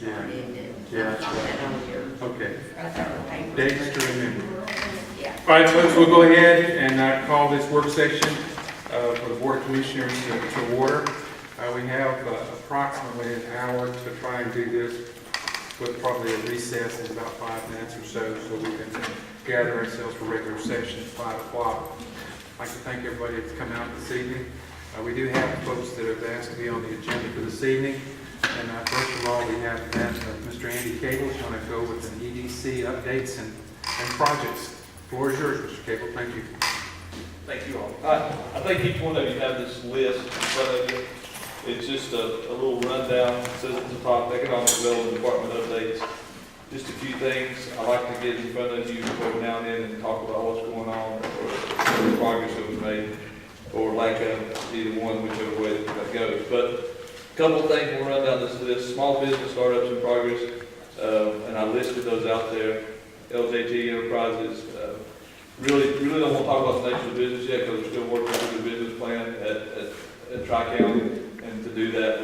started, and Yeah. I saw that on your, Okay. right there on the paper. Dates to remember. Yeah. All right, folks, we'll go ahead and call this work session for the Board of Commissioners to order. We have approximately an hour to try and do this with probably a recess in about 5 minutes or so we can gather ourselves for regular session at 5 o'clock. I'd like to thank everybody that's come out this evening. We do have folks that have asked to be on the agenda for this evening. And first of all, we have that Mr. Andy Cable is going to go with an EDC updates and projects. The floor is yours, Mr. Cable. Thank you. Thank you all. I think each one of you have this list in front of you. It's just a little rundown. It says at the top, Economic Development Department updates. Just a few things I like to get in front of you every now and then and talk about what's going on or the progress that was made or lack of, either one, whichever way that goes. But a couple of things we'll run down this list. Small business startups in progress, and I listed those out there. LJT Enterprises. Really don't want to talk about the nature of the business yet because we're still working through the business plan at Tri-County, and to do that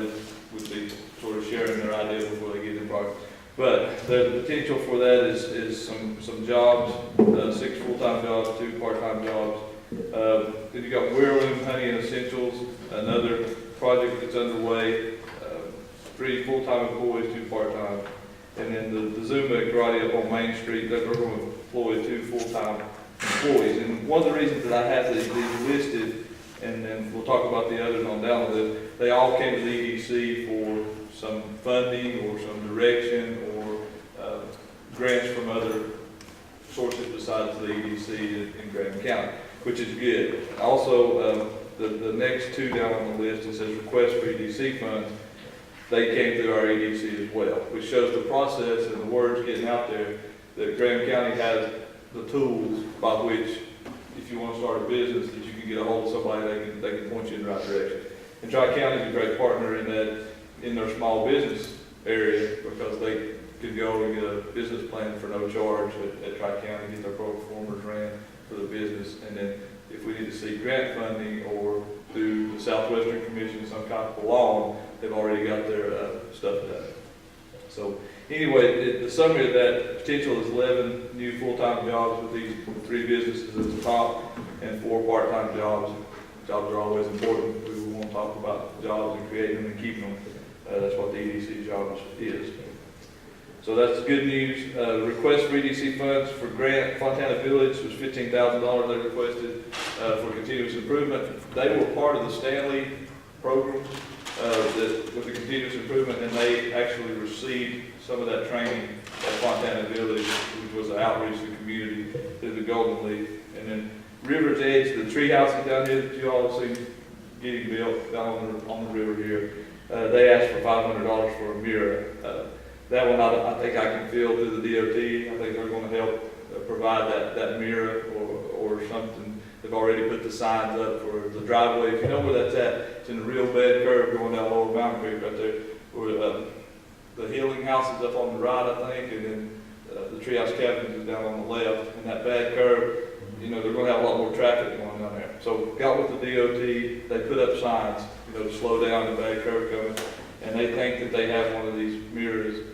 would be sort of sharing their idea before they get in progress. But the potential for that is some jobs, 6 full-time jobs, 2 part-time jobs. Then you got Whirling Honey and Essentials, another project that's underway, 3 full-time employees, 2 part-time. And then the Zumba Karate up on Main Street, that we're going to employ 2 full-time employees. And one of the reasons that I have these listed, and then we'll talk about the others on down the list, they all came to the EDC for some funding or some direction or grants from other sources besides the EDC in Graham County, which is good. Also, the next 2 down on the list, it says request for EDC funds. They came through our EDC as well, which shows the process and the words getting out there that Graham County has the tools by which, if you want to start a business, that you can get a hold of somebody they can point you in the right direction. And Tri-County is a great partner in that, in their small business area, because they could go and get a business plan for no charge at Tri-County, get their pro performers ran for the business, and then if we need to seek grant funding or through the Southwestern Commission, some kind of loan, they've already got their stuff done. So anyway, the summary of that potential is 11 new full-time jobs with these 3 businesses at the top and 4 part-time jobs. Jobs are always important. We want to talk about jobs and creating them and keeping them. That's what the EDC jobs is. So that's good news. Request for EDC funds for grant, Fontana Village was $15,000 they requested for continuous improvement. They were part of the Stanley program with the continuous improvement, and they actually received some of that training at Fontana Village, which was an outreach to the community through the Golden League. And then River's Edge, the tree houses down here that you all have seen getting built down on the river here, they asked for $500 for a mirror. That one I think I can fill through the DOT. I think they're going to help provide that mirror or something. They've already put the signs up for the driveway. If you know where that's at, it's in a real bad curve going down Lower Mountain Creek right there, where the Healing House is up on the right, I think, and then the Treehouse Cabins is down on the left. And that bad curve, you know, they're going to have a lot more traffic going down there. So got with the DOT, they put up signs, you know, to slow down the bad curve coming, and they think that they have one of these mirrors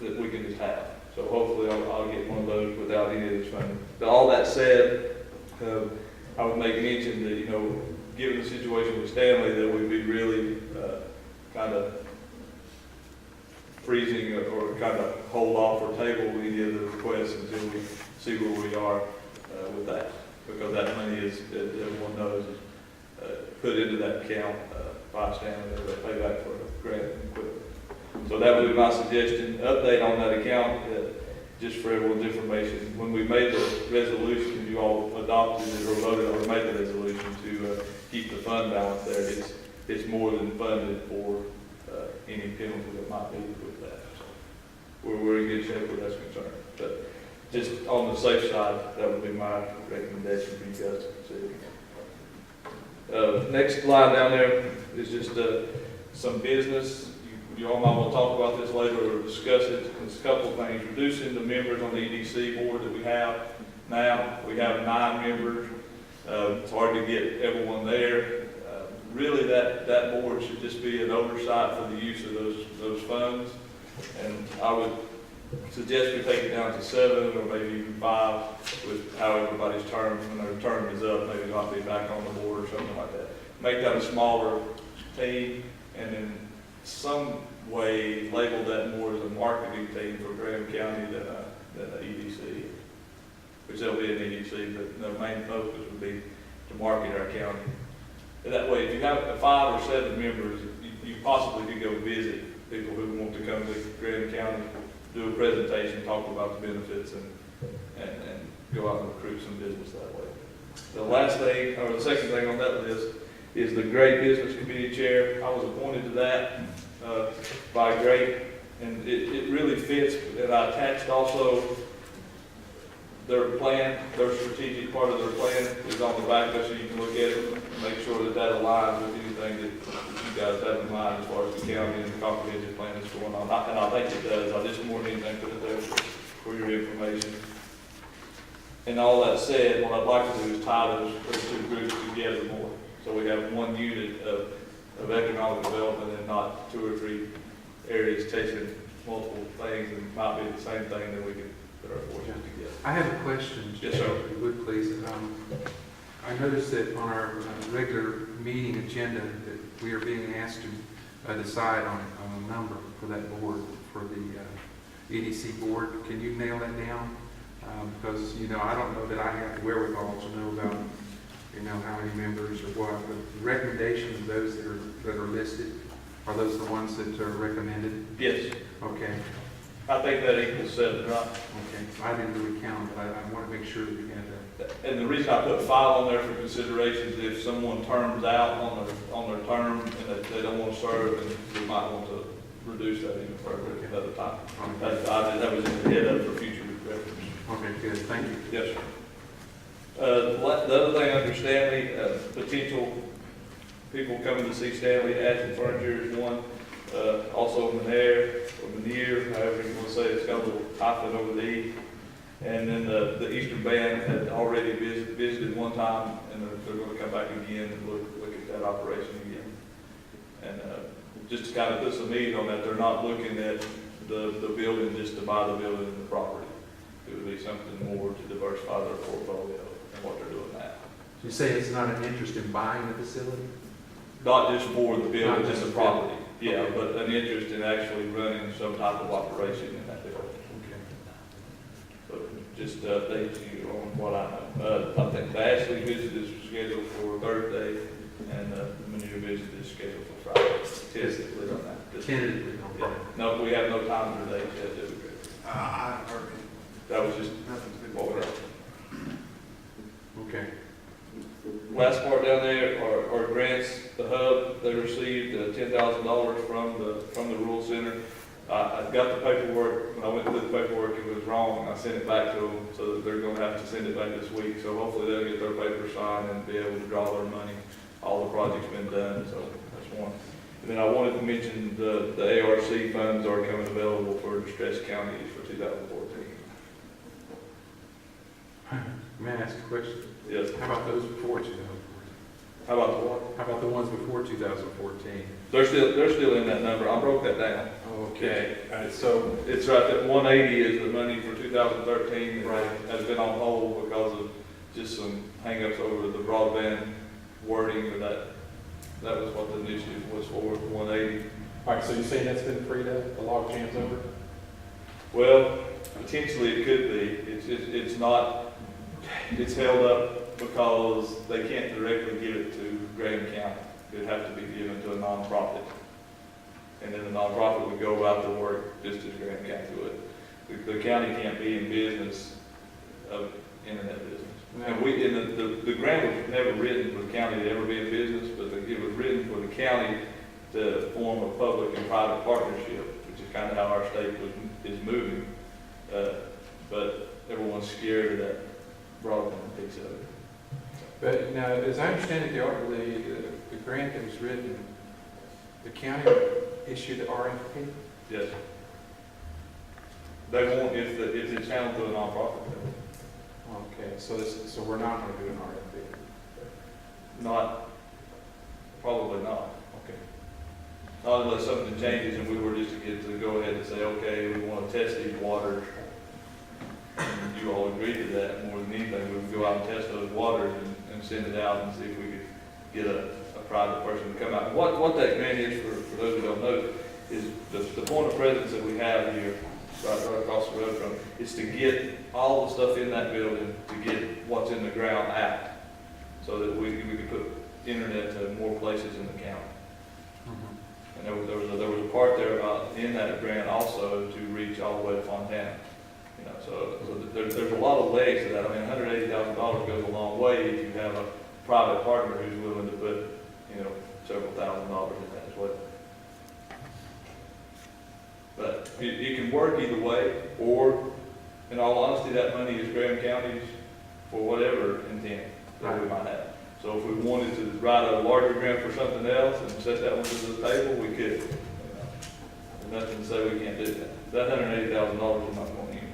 that we can just have. So hopefully I'll get one of those without any of this funding. But all that said, I would make mention that, you know, given the situation with Stanley, that we'd be really kind of freezing or kind of hold off or table any of the requests until we see where we are with that. Because that money is, as everyone knows, is put into that account by Stanley as a payback for grant and equipment. So that would be my suggestion. Update on that account, just for everyone's information. When we made the resolution, you all adopted it or voted or made the resolution to keep the fund balance there. It's more than funded for any penalty that might be with that. So we're in good shape where that's concerned. But just on the safe side, that would be my recommendation for you guys to consider. Next slide down there is just some business. You all might want to talk about this later or discuss it. There's a couple of things. Reducing the members on the EDC board that we have now. We have 9 members. It's hard to get everyone there. Really, that board should just be an oversight for the use of those funds. And I would suggest we take it down to 7 or maybe even 5 with how everybody's term, when their term is up, maybe not be back on the board or something like that. Make that a smaller team and in some way label that more as a marketing team for Graham County than a EDC. Which there'll be an EDC, but the main focus would be to market our county. And that way, if you have 5 or 7 members, you possibly could go visit people who want to come to Graham County, do a presentation, talk about the benefits, and go out and recruit some business that way. The last thing, or the second thing on that list, is the Great Business Committee Chair. I was appointed to that by Great, and it really fits. And I attached also their plan, their strategic part of their plan is on the back there, so you can look at it and make sure that that aligns with anything that you guys have in mind as far as the county and the comprehensive plan that's going on. And I think it does. I just more than anything put it there for your information. And all that said, what I'd like to do is tie those two groups together more. So we have one unit of economic development and not 2 or 3 areas chasing multiple things and might be the same thing that we can put our forces together. I have a question. Yes, sir. If you would, please. I noticed that on our regular meeting agenda that we are being asked to decide on a number for that board, for the EDC board. Can you nail that down? Because, I don't know that I have the wherewithal to know about, how many members or what. But the recommendations of those that are listed, are those the ones that are recommended? Yes, Okay. I think that equals 7, right? Okay. I didn't really count, but I want to make sure that we had that. And the reason I put 5 on there for consideration is if someone terms out on their term and they don't want to serve, then we might want to reduce that even further at another time. That was in the head up for future reference. Okay, good. Thank you. Yes, sir. The other thing under Stanley, potential people coming to see Stanley, Action Furniture is one. Also Meneer, or Meneer, however you want to say it, it's got a little hyphen over the E. And then the Eastern Band had already visited one time, and they're going to come back again and look at that operation again. And just to kind of put some meat on that, they're not looking at the building just to buy the building and the property. It would be something more to diversify their portfolio and what they're doing now. You say it's not an interest in buying the facility? Not just for the building, Not just just the the property. Yeah, Okay. but an interest in actually running some type of operation in that building. Okay. So just to update you on what I know. I think the Ashley visit is scheduled for Thursday, and the Meneer visit is scheduled for Friday. Tentatively on that. Tentatively on Yeah. Friday. No, we have no time or date yet, do we? I heard That was just nothing to do what we with had. Okay. Last part down there are grants. The Hub, they received $10,000 from the Rural Center. I got the paperwork. When I went through the paperwork, it was wrong. I sent it back to them, so that they're going to have to send it back this week. So hopefully they'll get their paper signed and be able to draw their money. All the project's been done, so that's one. And then I wanted to mention the ARC funds are coming available for distressed counties for 2014. May I ask a question? Yes. How about those before 2014? How about the what? How about the ones before 2014? They're still in that number. I broke that down. Okay. So, It's right, that 180 is the money for 2013 that Right. has been on hold because of just some hangups over the broadband wording of that. That was what the initiative was for, 180. All right, so you're saying that's been freed up, the log jam's over? Well, potentially it could be. It's not, it's held up because they can't directly give it to Graham County. It'd have to be given to a nonprofit. And then the nonprofit would go about the work just as Graham County would. The county can't be in business of internet business. And the grant was never written for the county to ever be in business, but it was written for the county to form a public and private partnership, which is kind of how our state is moving. But everyone's scared of that broadband piece of it. but now, as I understand it, the grant that was written, the county issued the RFP? Yes. They won't if it's handled through a nonprofit. Okay, so we're not going to do an RFP? Not, probably not. Okay. not unless something changes and we were just to get to go ahead and say, okay, we want to test these waters. And you all agree to that more than anything, we would go out and test those waters and send it out and see if we could get a private person to come out. What that grant is, for those who don't know, is the point of presence that we have here, right across the road from, is to get all the stuff in that building, to get what's in the ground out, so that we can put internet to more places in the county. And there was a part there about, in that grant also, to reach all the way to Fontana. You know, so there's a lot of legs to that. I mean, $180,000 goes a long way if you have a private partner who's willing to put, several $1,000s in that as well. But it can work either way, or, in all honesty, that money is Graham County's for whatever intent that we might have. So if we wanted to write a larger grant for something else and set that one to the table, we could. There's nothing to say we can't do that. That $180,000 is not going anywhere.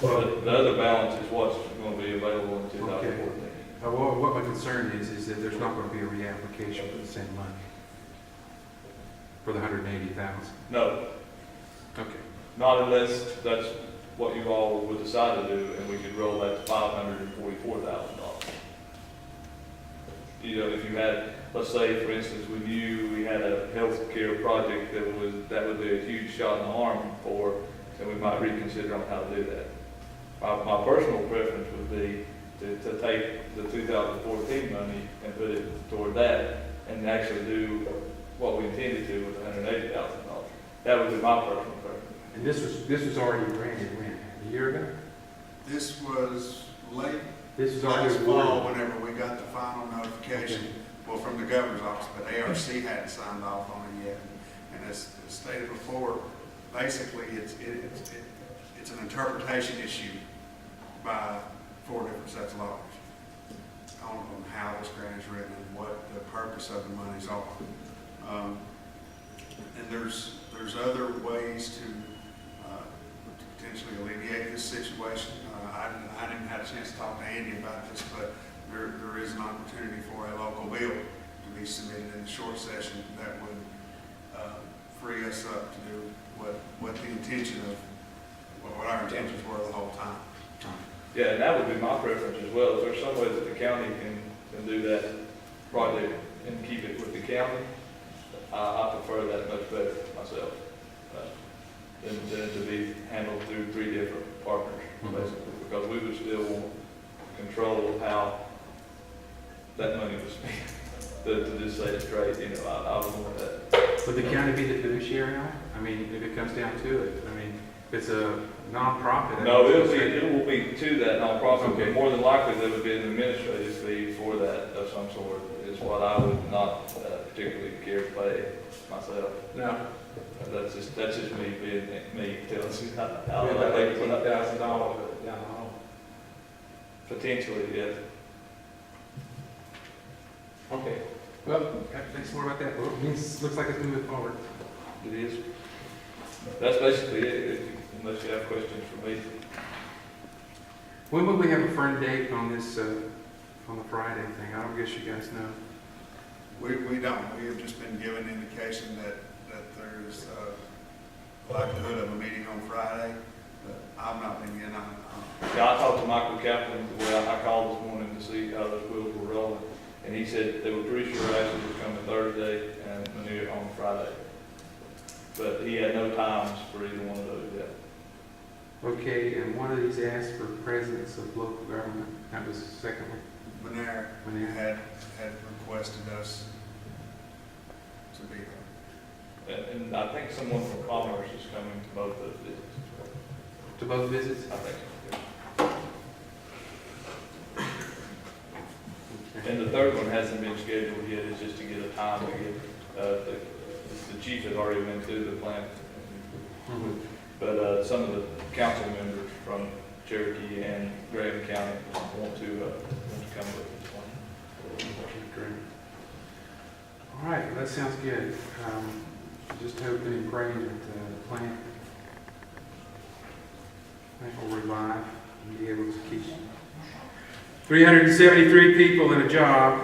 But the other balance is what's going to be available in 2014. What my concern is that there's not going to be a reapplication for the same money, for the $180,000. No, Okay. not unless that's what you all would decide to do, and we could roll that to $544,000. If you had, let's say, for instance, we knew we had a healthcare project that would be a huge shot in the arm for, then we might reconsider on how to do that. My personal preference would be to take the 2014 money and put it toward that, and actually do what we intended to with $180,000. That would be my personal preference. And this was already granted when? A year ago? This was late This was already last fall, awarded. whenever we got the final notification, well, from the governor's office, but ARC hadn't signed off on it yet. And as stated before, basically, it's an interpretation issue by 4 different sets of lawyers on how this grant is written and what the purpose of the monies are. And there's other ways to potentially alleviate this situation. I didn't have a chance to talk to Andy about this, but there is an opportunity for a local bill to be submitted in the short session that would free us up to do what the intention of, what our intentions were the whole time. Yeah, and that would be my preference as well. If there's some way that the county can do that project and keep it with the county, I prefer that much better myself. Than to be handled through 3 different partners, basically, because we would still want control of how that money was spent. To just say it straight, I would want that. Would the county be the fiduciary on it? I mean, if it comes down to it, I mean, if it's a nonprofit. No, it will be to that nonprofit, Okay. but more than likely there would be an administrative fee for that of some sort, is what I would not particularly care to pay myself. No. That's just me being me, telling you how About I think it's $18,000 down the hall. potentially, yes. Okay. Well, thanks more about that. Well, it looks like it's moving forward. It is. That's basically it, unless you have questions for me. When will we have a firm date on this, on the Friday thing? I don't guess you guys know. We don't. We have just been given indication that there's a likelihood of a meeting on Friday, but I've not been in on. Yeah, I talked to Michael Kaplan, I called this morning to see how those wheels were rolling, and he said they were pretty sure Ashley was coming Thursday and Manure on Friday. But he had no times for either one of those yet. Okay, and one of these asked for presidents of local government. That was the second one. Benaire When they had requested us to be there. And I think someone from Commerce is coming to both those visits. to both visits. I think. Okay. And the third one hasn't been scheduled yet, it's just to get a time to get, the chief has already been through the plan. Mhm. But some of the council members from Cherokee and Graham County want to come with this one. Great. All right, well, that sounds good. Just hoping and praying that the plant will revive and be able to keep 373 people in a job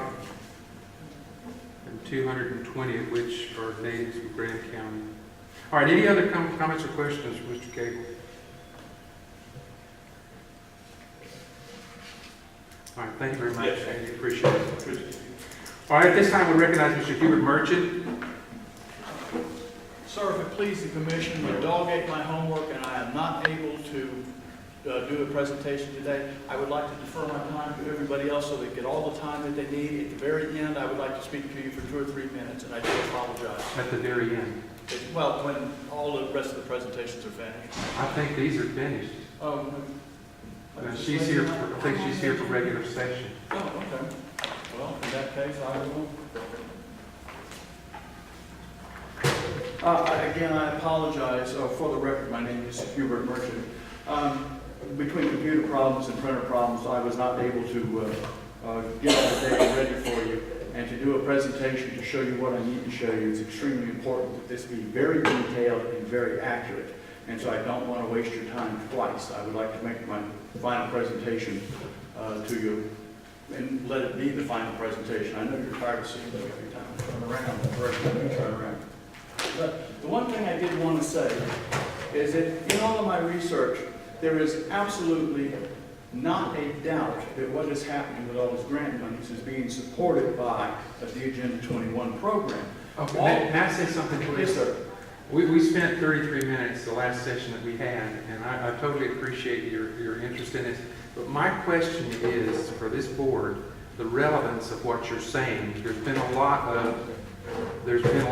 and 220 of which are natives of Graham County. All right, any other comments or questions, Mr. Cable? All right, thank you very much, Yes. Andy, appreciate it. All right, at this time, we recognize Mr. Hubert Merchant. Sir, if it please the commission, the dog ate my homework and I am not able to do a presentation today. I would like to defer my time to everybody else so they get all the time that they need. At the very end, I would like to speak to you for 2 or 3 minutes, and I do apologize. At the very end. Well, when all the rest of the presentations are finished. I think these are finished. She's here, I think she's here for regular session. Oh, okay. Well, in that case, I will. Again, I apologize. For the record, my name is Hubert Merchant. Between computer problems and printer problems, I was not able to get all the data ready for you. And to do a presentation to show you what I need to show you, it's extremely important that this be very detailed and very accurate. And so I don't want to waste your time twice. I would like to make my final presentation to you and let it be the final presentation. I know you're tired of seeing me every time I turn around, every time you turn around. But the one thing I did want to say is that in all of my research, there is absolutely not a doubt that what is happening with all this grant monies is being supported by the Agenda 21 program. Okay, may I say something, please? Yes, sir. We spent 33 minutes the last session that we had, and I totally appreciate your interest in this. But my question is, for this board, the relevance of what you're saying. There's been a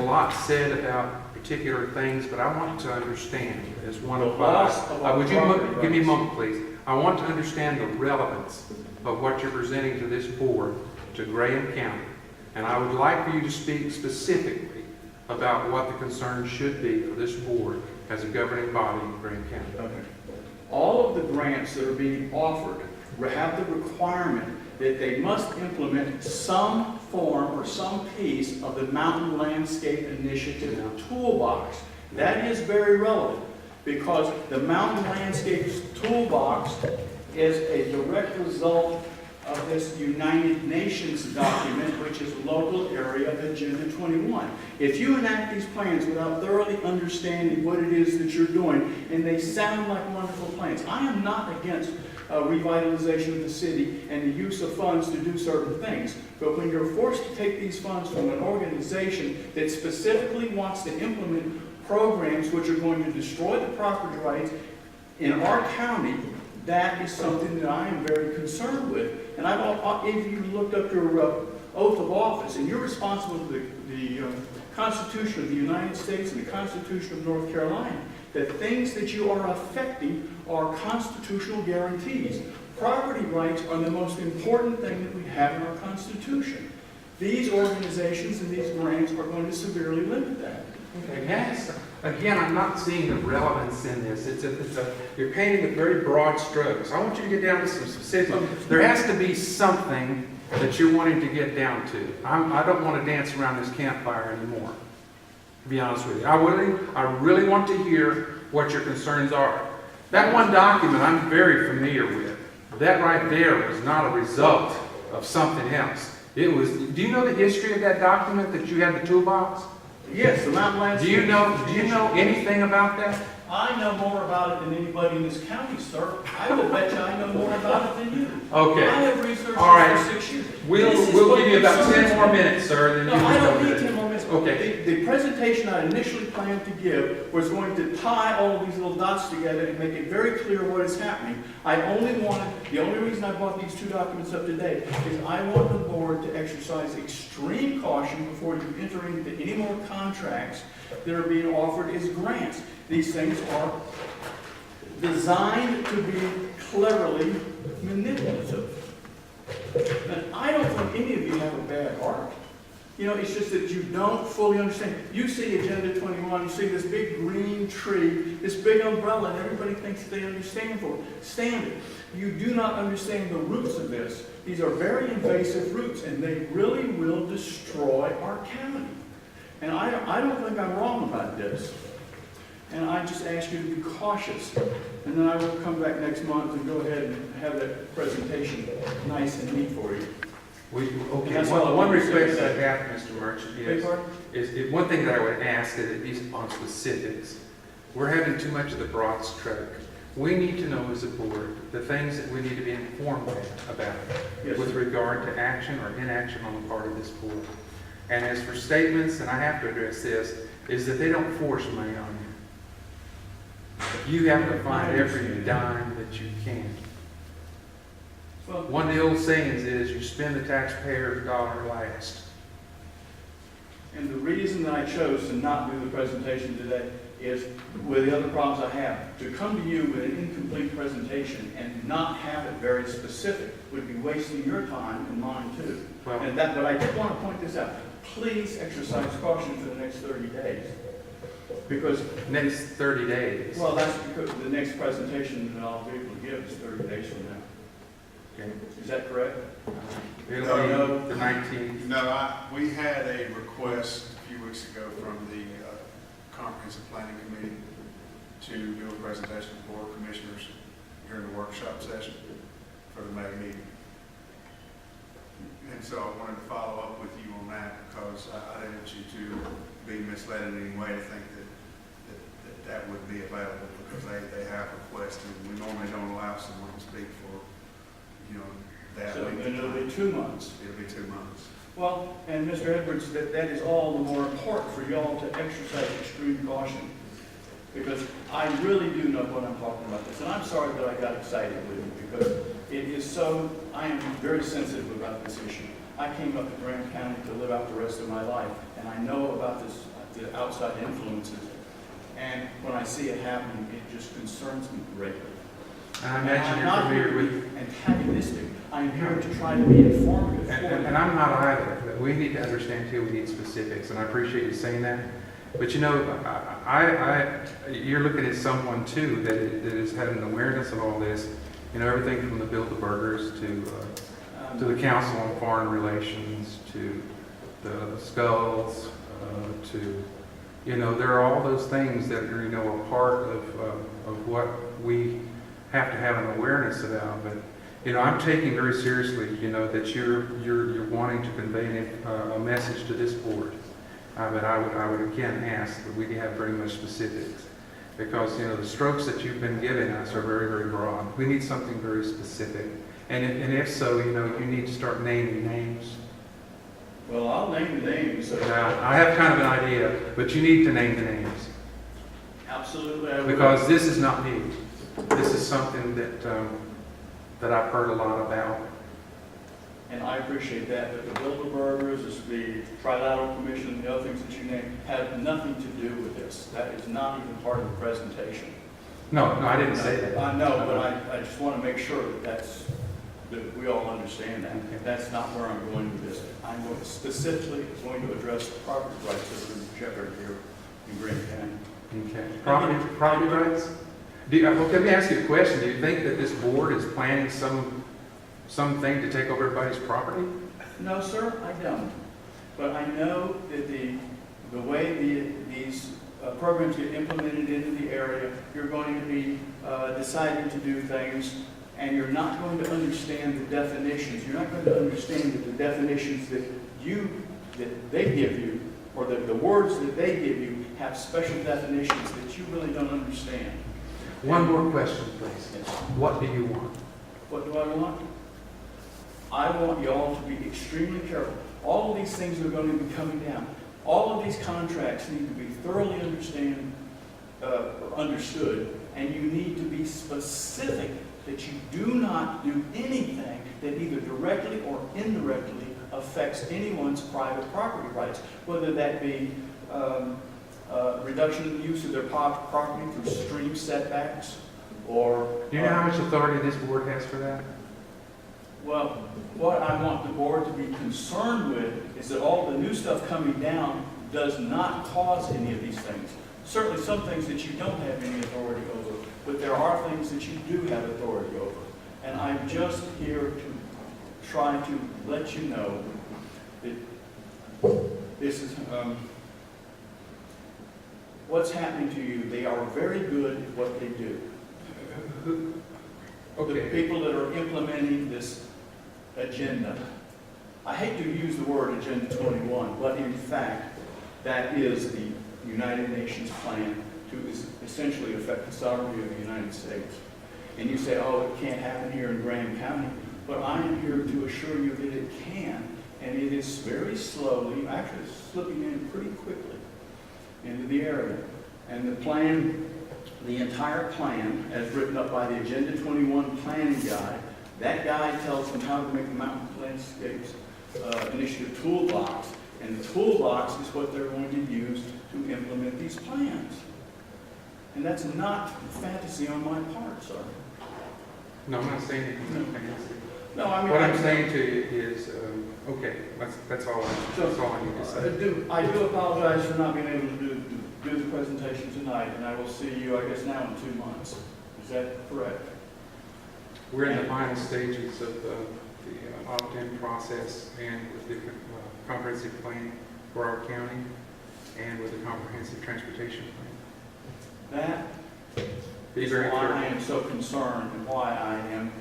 lot said about particular things, but I want to understand as one of would you give me a moment, please? I want to understand the relevance of what you're presenting to this board, to Graham County. And I would like for you to speak specifically about what the concerns should be for this board as a governing body in Graham County. Okay. All of the grants that are being offered have the requirement that they must implement some form or some piece of the Mountain Landscape Initiative toolbox. That is very relevant because the Mountain Landscape Toolbox is a direct result of this United Nations document, which is Local Area Agenda 21. If you enact these plans without thoroughly understanding what it is that you're doing, and they sound like wonderful plans, I am not against revitalization of the city and the use of funds to do certain things. But when you're forced to take these funds from an organization that specifically wants to implement programs which are going to destroy the property rights in our county, that is something that I am very concerned with. And if you looked up your oath of office, and you're responsible for the Constitution of the United States and the Constitution of North Carolina, the things that you are affecting are constitutional guarantees. Property rights are the most important thing that we have in our Constitution. These organizations and these grants are going to severely limit that. Okay, yes. Again, I'm not seeing the relevance in this. You're painting with very broad strokes. I want you to get down to some specifics. There has to be something that you're wanting to get down to. I don't want to dance around this campfire anymore, to be honest with you. I really want to hear what your concerns are. That one document I'm very familiar with. That right there was not a result of something else. It was, do you know the history of that document that you had in the toolbox? Yes, the Mountain Landscape. Do you know anything about that? I know more about it than anybody in this county, sir. I will bet you I know more about it than you. Okay. I have researched All right. this for 6 years. We'll give you about 10 more minutes, sir. Then No, you I can don't go need with 10 it. more minutes. Okay. The presentation I initially planned to give was going to tie all of these little dots together and make it very clear what is happening. The only reason I brought these 2 documents up today is I want the board to exercise extreme caution before you enter into any more contracts that are being offered as grants. These things are designed to be cleverly manipulative. And I don't think any of you have a bad heart. You know, it's just that you don't fully understand. You see Agenda 21, you see this big green tree, this big umbrella, and everybody thinks they understand it. You do not understand the roots of this. These are very invasive roots, and they really will destroy our county. And I don't think I'm wrong about this. And I just ask you to be cautious. And then I will come back next month and go ahead and have that presentation nice and neat for you. Okay, that's all I one wanted to say. request I have, Mr. Merchant, Beg is, pardon? one thing that I would ask that it be on specifics. We're having too much of the broad stroke. We need to know as a board the things that we need to be informed about Yes, with sir. regard to action or inaction on the part of this board. And as for statements, and I have to address this, is that they don't force money on you. You have to find every dime that you can. Well, One of the old sayings is, you spend the taxpayer's dollar last. and the reason that I chose to not do the presentation today is, with the other problems I have, to come to you with an incomplete presentation and not have it very specific would be wasting your time and mine too. Well, But I did want to point this out. Please exercise caution for the next 30 days. Because, next 30 days. well, that's because the next presentation that I'll be able to give is 30 days from now. Okay. Is that correct? It'll be the 19th. No, we had a request a few weeks ago from the Comprehensive Planning Committee to do a presentation to Board of Commissioners during the workshop session for the May meeting. And so I wanted to follow up with you on that because I didn't want you to be misled in any way to think that would be available because they have requested. We normally don't allow someone to speak for, that So length of then it'll be time. 2 months. It'll be 2 months. Well, and Mr. Edwards, that is all the more important for y'all to exercise extreme caution. Because I really do know what I'm talking about this. And I'm sorry that I got excited with you because it is so, I am very sensitive about this issue. I came up to Graham County to live out the rest of my life, and I know about this, the outside influences. And when I see it happening, it just concerns me greatly. And I imagine you're familiar with, Antagonistic. I'm here to try to be informative for you. and I'm not either, but we need to understand too, we need specifics, and I appreciate you saying that. But you're looking at someone too that is having an awareness of all this, everything from the Bilderbergers to the Council on Foreign Relations, to the Skulls, to, there are all those things that are, a part of what we have to have an awareness about. But, I'm taking very seriously, that you're wanting to convey a message to this board. But I would again ask that we have very much specifics. Because, the strokes that you've been giving us are very, very broad. We need something very specific. And if so, you need to start naming names. Well, I'll name the names. Now, I have kind of an idea, but you need to name the names. Absolutely, I will. Because this is not new. This is something that I've heard a lot about. And I appreciate that, but the Bilderbergers, the Trilateral Commission, the other things that you named, have nothing to do with this. That is not even part of the presentation. No, I didn't say that. I know, but I just want to make sure that we all understand that. Okay. That's not where I'm going with this. I'm specifically going to address the property rights that are in jeopardy here in Graham County. Okay. Property rights? Let me ask you a question. Do you think that this board is planning something to take over everybody's property? No, sir, I don't. But I know that the way these programs get implemented into the area, you're going to be deciding to do things, and you're not going to understand the definitions. You're not going to understand that the definitions that they give you, or the words that they give you, have special definitions that you really don't understand. One more question, please. Yes. What do you want? What do I want? I want y'all to be extremely careful. All of these things are going to be coming down. All of these contracts need to be thoroughly understood, and you need to be specific that you do not do anything that either directly or indirectly affects anyone's private property rights, whether that be reduction in the use of their property through stream setbacks, or... Do you know how much authority this board has for that? Well, what I want the board to be concerned with is that all the new stuff coming down does not cause any of these things. Certainly some things that you don't have any authority over, but there are things that you do have authority over. And I'm just here to try to let you know that this is what's happening to you. They are very good at what they do. The Okay. people that are implementing this agenda I hate to use the word Agenda 21, but in fact, that is the United Nations plan to essentially affect the sovereignty of the United States. And you say, oh, it can't happen here in Graham County, but I am here to assure you that it can, and it is very slowly, actually it's slipping in pretty quickly into the area. And the plan, the entire plan, as written up by the Agenda 21 planning guide, that guide tells them how to make the mountain landscapes initiative toolbox, and the toolbox is what they're going to use to implement these plans. And that's not fantasy on my part, sir. No, I'm not saying anything fancy. No, I mean. What I'm saying to you is, okay, that's all I need to say. I do apologize for not being able to do the presentation tonight, and I will see you, I guess, now in 2 months. Is that correct? We're in the final stages of the opt-in process and with the comprehensive plan for our county and with the comprehensive transportation plan. That Be is very why careful. I am so concerned and why I am,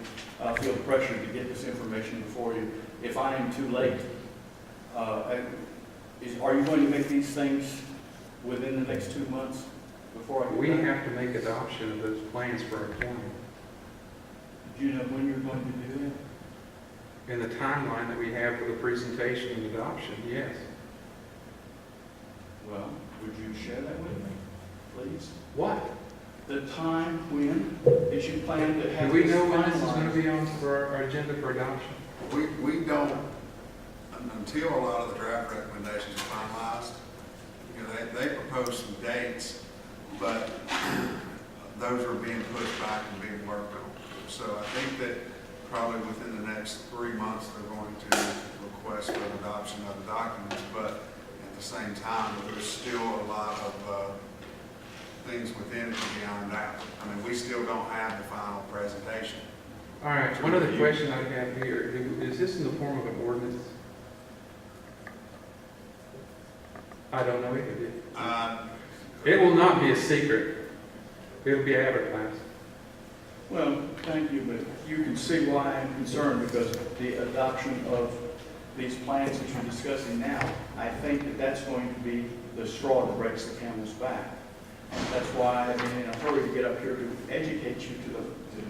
feel pressured to get this information before you. If I am too late, are you going to make these things within the next 2 months before I get We back? have to make adoption of those plans for our county. Do you know when you're going to do that? In the timeline that we have for the presentation and adoption, yes. Well, would you share that with me, please? What? The time when is you plan to have Do we this know when this is going finalized? to be on for our agenda for adoption? We don't, until a lot of the draft recommendations are finalized, you know, they propose some dates, but those are being pushed back and being worked on. So I think that probably within the next 3 months, they're going to request for adoption of the documents, but at the same time, there's still a lot of things within it to be ironed out. I mean, we still don't have the final presentation. All right, one other question I have here. Is this in the form of an ordinance? I don't know either. It will not be a secret. It'll be advertised. Well, thank you, but you can see why I'm concerned, because the adoption of these plans that you're discussing now, I think that that's going to be the straw that breaks the camel's back. And that's why I've been in a hurry to get up here to educate you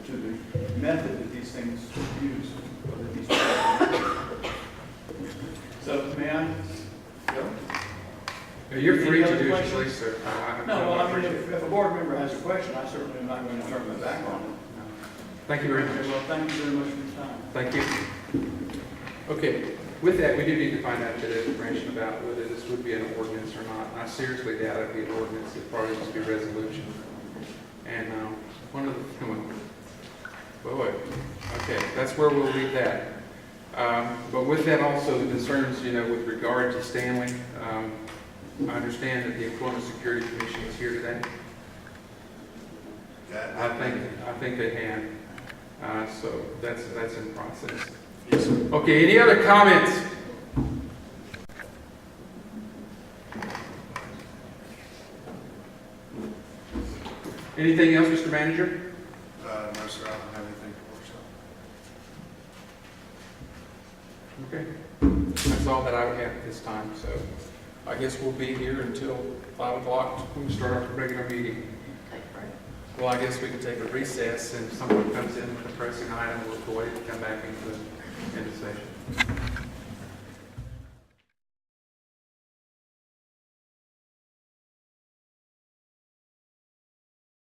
to the method that these things use, or that these plans use. So, may I go? You're free Any to other do as you questions? please, sir. No, well, I mean, if a board member has a question, I certainly am not going to turn my back on it. Thank you very much. Well, thank you very much for your time. Thank you. Okay, with that, we do need to find out a bit of information about whether this would be an ordinance or not. I seriously doubt it'd be an ordinance. It'd probably just be a resolution. And one of the, come on. Wait. Okay, that's where we'll leave that. But with that also, the concerns, with regard to Stanley, I understand that the Employment Security Commission is here today. I think they have. So that's in process. Yes, sir. Okay, any other comments? Anything else, Mr. Manager? No, sir, I don't have anything for Okay. That's all that I would have at this time, so I guess we'll be here until 5 o'clock when we start our regular meeting. Take a break. Well, I guess we can take a recess, and if someone comes in with a pressing item, we'll go ahead and come back into session.